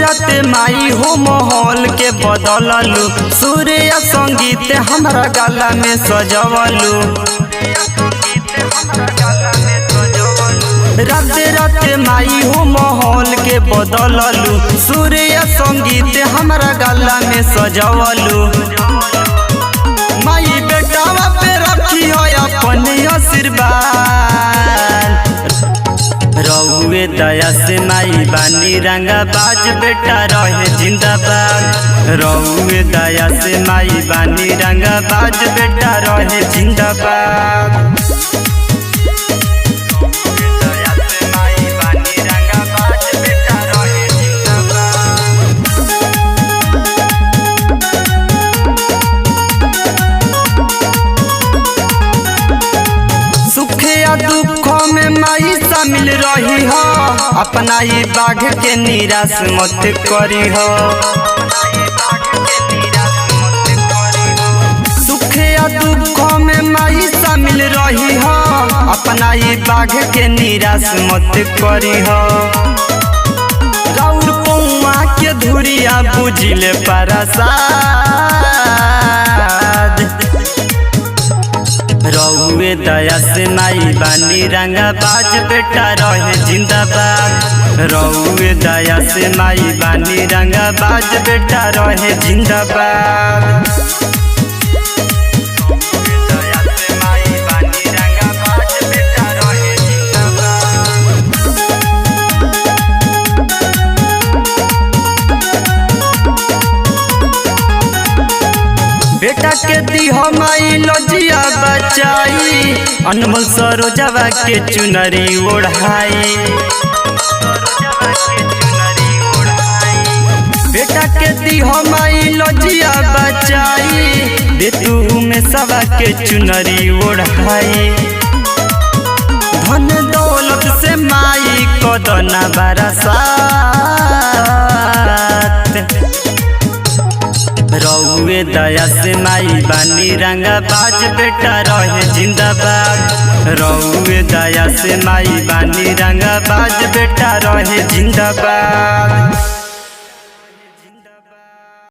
राते माई हो माहौल के बदललू, सूर्य संगीत हमरा गाला में सजवलू। राते राते माई हो माहौल के बदललू, सूर्य संगीत हमरा गाला में सजवलू। माई बेटावा पे रखी हो अपन आशीर्वाद, रहुए दया से माई बानी रंगा बाज बेटा रहे जिंदाबाद। रहुए दया से माई बानी रंगा बाज बेटा रहे जिंदाबाद। दुखों में माई शामिल रही हो, अपना ही बाघ के निराश मत करी हो। सुख या दुखों में माई शामिल रही हो, अपना ही बाघ के निराश मत करी हो। गौर पौआ के धुरिया बुझिले प्रसाद, रहुए दया से माई बानी रंगा बाज बेटा रहे जिंदाबाद। रहुए दया से माई बानी रंगा बाज बेटा रहे जिंदाबाद। बेटा के दी हो माई लजिया बचाई, अनमोल सरोजवा के चुनरी ओढ़ाई। बेटा के दी हो माई लजिया बचाई, दे तू में सवा के चुनरी ओढ़ाई। धन दौलत से माई कदना बरसात, रहुए दया से माई बानी रंगा बाज बेटा रहे जिंदाबाद। रहुए दया से माई बानी रंगा बाज बेटा रहे जिंदाबाद।